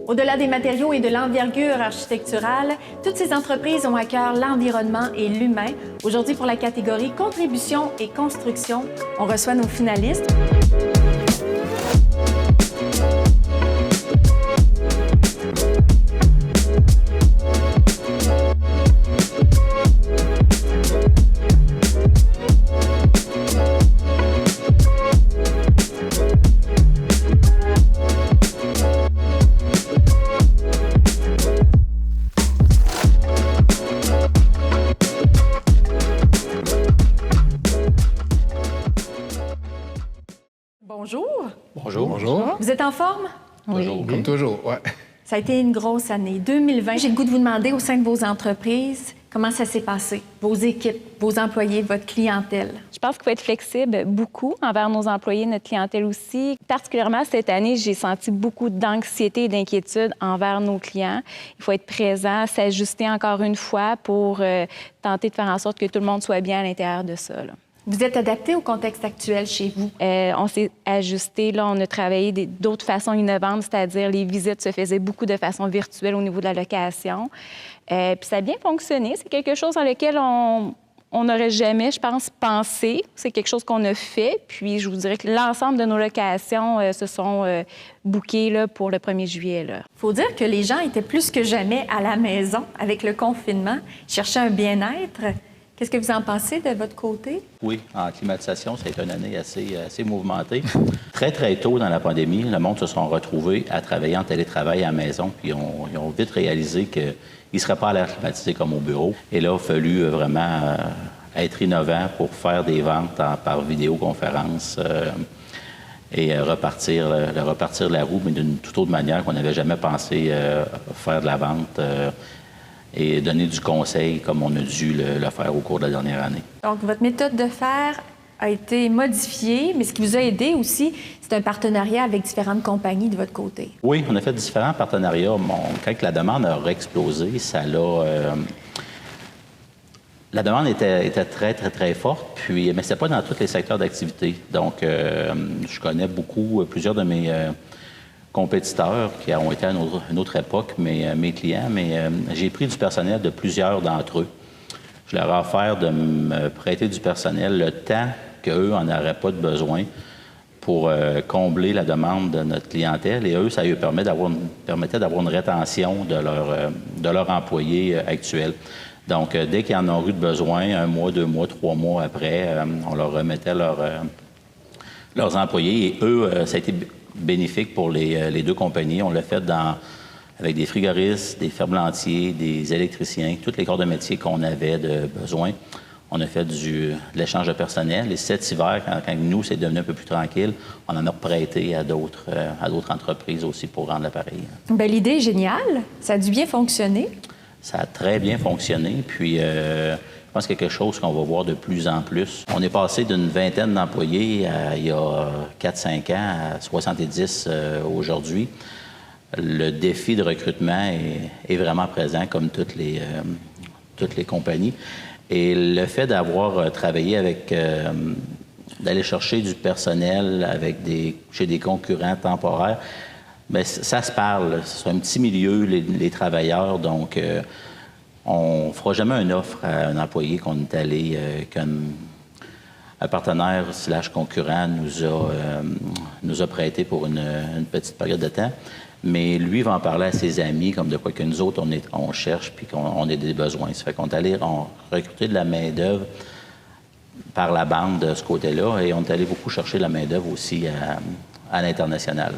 Au-delà des matériaux et de l'envergure architecturale, toutes ces entreprises ont à cœur l'environnement et l'humain. Aujourd'hui, pour la catégorie Contribution et construction, on reçoit nos finalistes. Bonjour. Bonjour. Bonjour. Vous êtes en forme? Oui. Toujours. Comme toujours, oui. Ça a été une grosse année. 2020, j'ai le goût de vous demander au sein de vos entreprises, comment ça s'est passé? Vos équipes, vos employés, votre clientèle? Je pense qu'il faut être flexible beaucoup envers nos employés, notre clientèle aussi. Particulièrement cette année, j'ai senti beaucoup d'anxiété et d'inquiétude envers nos clients. Il faut être présent, s'ajuster encore une fois pour tenter de faire en sorte que tout le monde soit bien à l'intérieur de ça, là. Vous êtes adapté au contexte actuel chez vous? On s'est ajusté. Là, on a travaillé d'autres façons innovantes, c'est-à-dire les visites se faisaient beaucoup de façon virtuelle au niveau de la location. Puis ça a bien fonctionné. C'est quelque chose dans lequel on n'aurait jamais, je pense, pensé. C'est quelque chose qu'on a fait. Puis je vous dirais que l'ensemble de nos locations se sont bookées là, pour le 1er juillet. Il faut dire que les gens étaient plus que jamais à la maison avec le confinement, cherchaient un bien-être. Qu'est-ce que vous en pensez de votre côté? Oui, en climatisation, ça a été une année assez mouvementée. Très, très tôt dans la pandémie, le monde se sont retrouvés à travailler en télétravail à la maison, puis ils ont vite réalisé qu'ils ne seraient pas à l'air climatisé comme au bureau. Et là, il a fallu vraiment être innovant pour faire des ventes par vidéoconférence et repartir la roue, mais d'une toute autre manière qu'on n'avait jamais pensé faire de la vente et donner du conseil comme on a dû le faire au cours de la dernière année. Donc, votre méthode de faire a été modifiée, mais ce qui vous a aidé aussi, c'est un partenariat avec différentes compagnies de votre côté. Oui, on a fait différents partenariats. Quand la demande a explosé, la demande était très, très, très forte, mais ce n'est pas dans tous les secteurs d'activité. Donc, je connais plusieurs de mes compétiteurs qui ont été à une autre époque, mes clients, mais j'ai pris du personnel de plusieurs d'entre eux. Je leur ai offert de me prêter du personnel le temps qu'eux n'en auraient pas de besoin pour combler la demande de notre clientèle. Et eux, ça leur permettait d'avoir une rétention de leurs employés actuels. Donc, dès qu'ils en ont eu de besoin, 1 mois, 2 mois, 3 mois après, on leur remettait leurs employés. Et eux, ça a été bénéfique pour les deux compagnies. On l'a fait avec des frigoristes, des ferblantiers, des électriciens, tous les corps de métier qu'on avait besoin. On a fait de l'échange de personnel. Et cet hiver, quand nous, c'est devenu un peu plus tranquille, on en a prêté à d'autres entreprises aussi pour rendre l'appareil. Bien, l'idée est géniale. Ça a dû bien fonctionner. Ça a très bien fonctionné. Puis, je pense que c'est quelque chose qu'on va voir de plus en plus. On est passé d'une vingtaine d'employés il y a 4-5 ans à 70 aujourd'hui. Le défi de recrutement est vraiment présent comme toutes les compagnies. Et le fait d'avoir travaillé d'aller chercher du personnel chez des concurrents temporaires, bien, ça se parle. C'est un petit milieu, les travailleurs, donc on ne fera jamais une offre à un employé qu'on est allé, qu'un partenaire / concurrent nous a prêté pour une petite période de temps. Mais lui va en parler à ses amis, comme de quoi que nous autres, on cherche puis qu'on a des besoins. Ça fait qu'on est allé recruter de la main-d'œuvre par la bande de ce côté-là et on est allé beaucoup chercher de la main-d'œuvre aussi à l'international.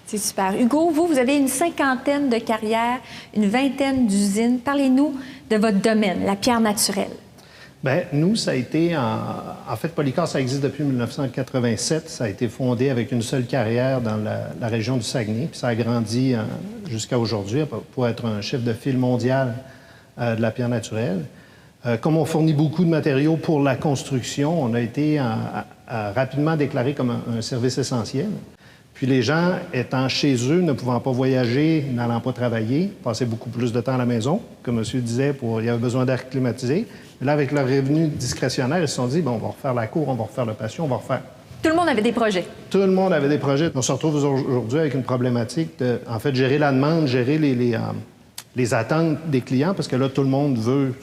C'est super. Hugo, vous avez une 50aine de carrières, une 20aine d'usines. Parlez-nous de votre domaine, la pierre naturelle. Bien, nous, ça a été... En fait, Polycar, ça existe depuis 1987. Ça a été fondé avec une seule carrière dans la région du Saguenay. Puis ça a grandi jusqu'à aujourd'hui pour être un chef de file mondial de la pierre naturelle. Comme on fournit beaucoup de matériaux pour la construction, on a été rapidement déclaré comme un service essentiel. Puis les gens étant chez eux, ne pouvant pas voyager, n'allant pas travailler, passaient beaucoup plus de temps à la maison, comme monsieur disait, il y avait besoin d'air climatisé. Mais là, avec leur revenu discrétionnaire, ils se sont dit, bon, on va refaire la cour, on va refaire le patio, on va refaire Tout le monde avait des projets. Tout le monde avait des projets. On se retrouve aujourd'hui avec une problématique de, en fait, gérer la demande, gérer les attentes des clients, parce que là, tout le monde veut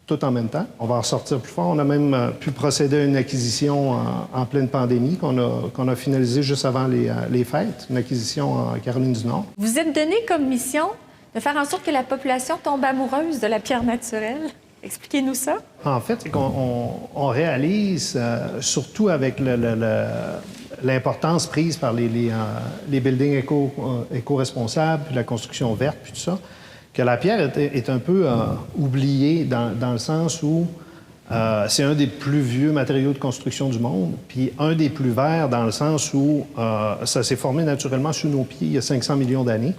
tout en même temps. On va en sortir plus fort. On a même pu procéder à une acquisition en pleine pandémie qu'on a finalisée juste avant les fêtes, une acquisition en Caroline du Nord. Vous êtes donné comme mission de faire en sorte que la population tombe amoureuse de la pierre naturelle. Expliquez-nous ça. En fait, c'est qu'on réalise, surtout avec l'importance prise par les buildings éco-responsables, puis la construction verte, puis tout ça, que la pierre est un peu oubliée dans le sens où c'est un des plus vieux matériaux de construction du monde, puis un des plus verts dans le sens où ça s'est formé naturellement sous nos pieds il y a 500 millions d'années.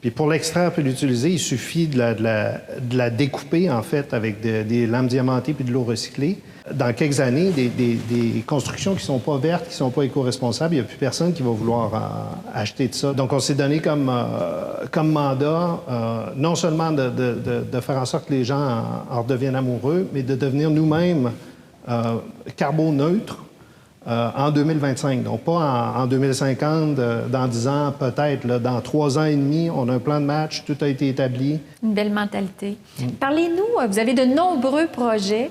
Puis pour l'extraire et l'utiliser, il suffit de la découper, en fait, avec des lames diamantées puis de l'eau recyclée. Dans quelques années, des constructions qui ne sont pas vertes, qui ne sont pas éco-responsables, il n'y a plus personne qui va vouloir acheter de ça. Donc, on s'est donné comme mandat, non seulement de faire en sorte que les gens en redeviennent amoureux, mais de devenir nous-mêmes carboneutres en 2025. Donc, pas en 2050, dans 10 ans, peut-être. Là, dans 3 ans et demi, on a un plan de match, tout a été établi. Une belle mentalité. Parlez-nous, vous avez de nombreux projets,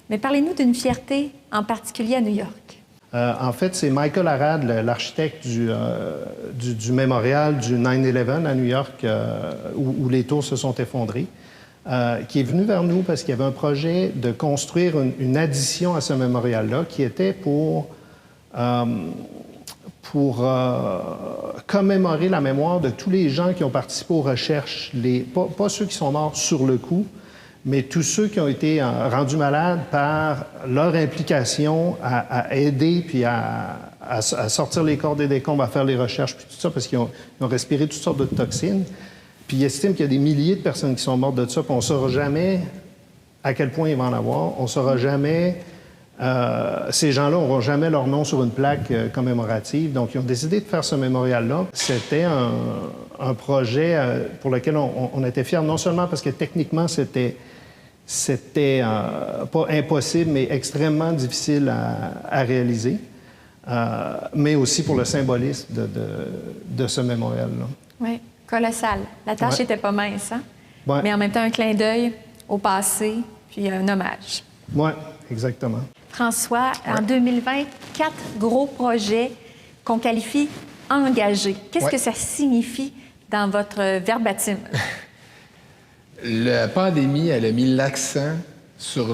mais parlez-nous d'une fierté en particulier à New York. En fait, c'est Michael Arad, l'architecte du mémorial du 9/11 à New York, où les tours se sont effondrées, qui est venu vers nous parce qu'il y avait un projet de construire une addition à ce mémorial-là qui était pour commémorer la mémoire de tous les gens qui ont participé aux recherches, pas ceux qui sont morts sur le coup, mais tous ceux qui ont été rendus malades par leur implication à aider puis à sortir les corps des décombres, à faire les recherches, puis tout ça, parce qu'ils ont respiré toutes sortes de toxines. Puis ils estiment qu'il y a des milliers de personnes qui sont mortes de ça, puis on ne saura jamais à quel point il va en avoir. On ne saura jamais... ces gens-là n'auront jamais leur nom sur une plaque commémorative. Donc, ils ont décidé de faire ce mémorial-là. C'était un projet pour lequel on était fiers, non seulement parce que techniquement, c'était pas impossible, mais extrêmement difficile à réaliser, mais aussi pour le symbolisme de ce mémorial-là. Oui, colossal. La tâche n'était pas mince, hein? Ouais. Mais en même temps, un clin d'œil au passé, puis un hommage. Oui, exactement. François, en 2020, 4 gros projets qu'on qualifie engagés. Qu'est-ce que ça signifie dans votre verbatim? La pandémie, elle a mis l'accent sur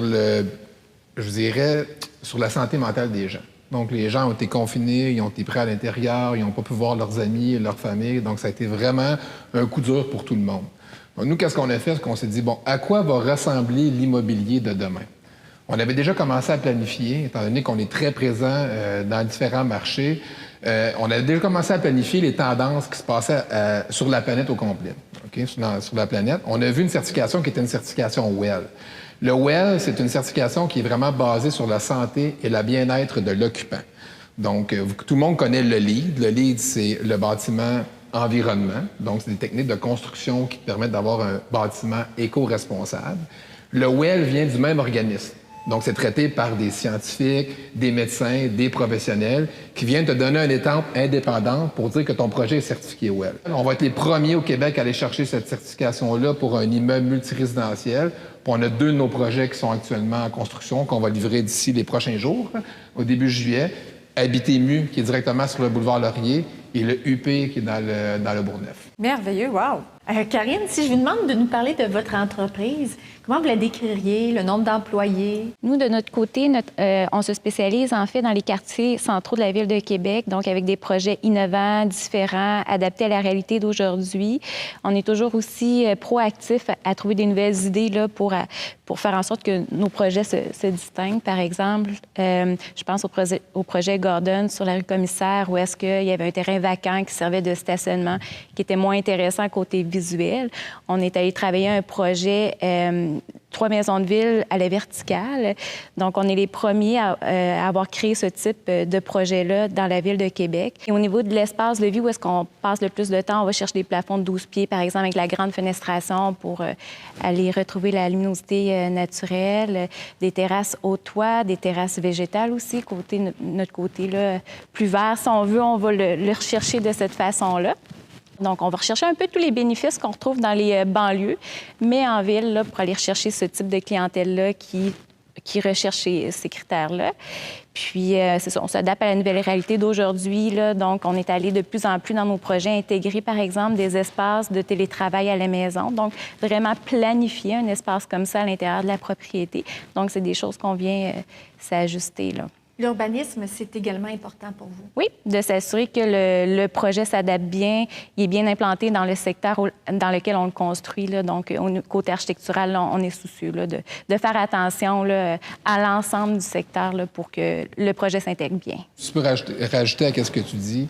sur la santé mentale des gens. Donc, les gens ont été confinés, ils ont été pris à l'intérieur, ils n'ont pas pu voir leurs amis, leur famille. Donc, ça a été vraiment un coup dur pour tout le monde. Donc, nous, qu'est-ce qu'on a fait? C'est qu'on s'est dit, bon, à quoi va ressembler l'immobilier de demain? On avait déjà commencé à planifier, étant donné qu'on est très présent dans différents marchés. On avait déjà commencé à planifier les tendances qui se passaient sur la planète au complet. Okay? Sur la planète. On a vu une certification qui était une certification WELL. Le WELL, c'est une certification qui est vraiment basée sur la santé et le bien-être de l'occupant. Donc, tout le monde connaît le LEED. Le LEED, c'est le bâtiment environnement. Donc, c'est des techniques de construction qui permettent d'avoir un bâtiment éco-responsable. Le WELL vient du même organisme. Donc, c'est traité par des scientifiques, des médecins, des professionnels qui viennent te donner une étape indépendante pour dire que ton projet est certifié WELL. On va être les premiers au Québec à aller chercher cette certification-là pour un immeuble multirésidentiel. Puis on a 2 de nos projets qui sont actuellement en construction, qu'on va livrer d'ici les prochains jours, au début juillet. Habitemu, qui est directement sur le boulevard Laurier, et le UP, qui est dans le Bourgneuf. Merveilleux, wow! Karine, si je vous demande de nous parler de votre entreprise, comment vous la décririez, le nombre d'employés? Nous, de notre côté, on se spécialise en fait dans les quartiers centraux de la Ville de Québec, donc avec des projets innovants, différents, adaptés à la réalité d'aujourd'hui. On est toujours aussi proactifs à trouver des nouvelles idées là, pour faire en sorte que nos projets se distinguent. Par exemple, je pense au projet Gordon sur la rue Commissaire, où est-ce qu'il y avait un terrain vacant qui servait de stationnement, qui était moins intéressant côté visuel. On est allé travailler un projet 3 maisons de ville à la verticale. Donc, on est les premiers à avoir créé ce type de projet-là dans la ville de Québec. Et au niveau de l'espace de vie, où est-ce qu'on passe le plus de temps, on va chercher des plafonds de 12 pieds, par exemple, avec la grande fenestration pour aller retrouver la luminosité naturelle, des terrasses au toit, des terrasses végétales aussi, notre côté là, plus vert. Si on veut, on va le rechercher de cette façon-là. Donc, on va rechercher un peu tous les bénéfices qu'on retrouve dans les banlieues, mais en ville, là, pour aller rechercher ce type de clientèle-là qui recherche ces critères-là. Puis, c'est ça, on s'adapte à la nouvelle réalité d'aujourd'hui. Là, donc, on est allé de plus en plus dans nos projets intégrer, par exemple, des espaces de télétravail à la maison. Donc, vraiment planifier un espace comme ça à l'intérieur de la propriété. Donc, c'est des choses qu'on vient s'ajuster, là. L'urbanisme, c'est également important pour vous. Oui, de s'assurer que le projet s'adapte bien, il est bien implanté dans le secteur dans lequel on le construit. Là. Donc, côté architectural, là, on est soucieux là, de faire attention là, à l'ensemble du secteur là, pour que le projet s'intègre bien. Tu peux rajouter à ce que tu dis.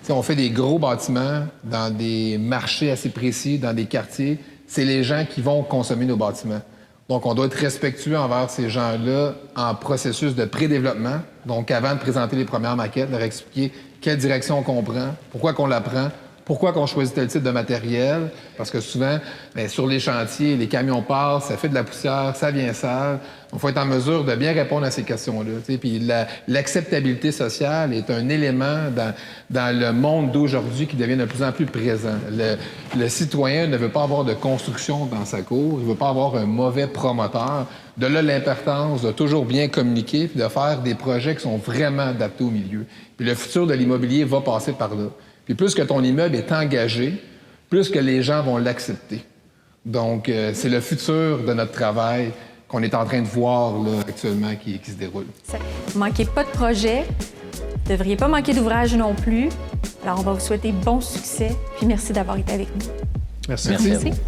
T'sais, on fait des gros bâtiments dans des marchés assez précis, dans des quartiers. C'est les gens qui vont consommer nos bâtiments. Donc, on doit être respectueux envers ces gens-là en processus de pré-développement. Donc, avant de présenter les premières maquettes, leur expliquer quelle direction qu'on prend, pourquoi qu'on la prend, pourquoi qu'on choisit tel type de matériel. Parce que souvent, bien, sur les chantiers, les camions passent, ça fait de la poussière, ça vient sale. Il faut être en mesure de bien répondre à ces questions-là. Puis l'acceptabilité sociale est un élément dans le monde d'aujourd'hui qui devient de plus en plus présent. Le citoyen ne veut pas avoir de construction dans sa cour, il ne veut pas avoir un mauvais promoteur. De là, l'importance de toujours bien communiquer puis de faire des projets qui sont vraiment adaptés au milieu. Puis le futur de l'immobilier va passer par là. Puis plus que ton immeuble est engagé, plus que les gens vont l'accepter. Donc, c'est le futur de notre travail qu'on est en train de voir là, actuellement qui se déroule. Vous ne manquez pas de projet, vous ne devriez pas manquer d'ouvrage non plus. Alors, on va vous souhaiter bon succès, puis merci d'avoir été avec nous. Merci. Merci à vous. Merci.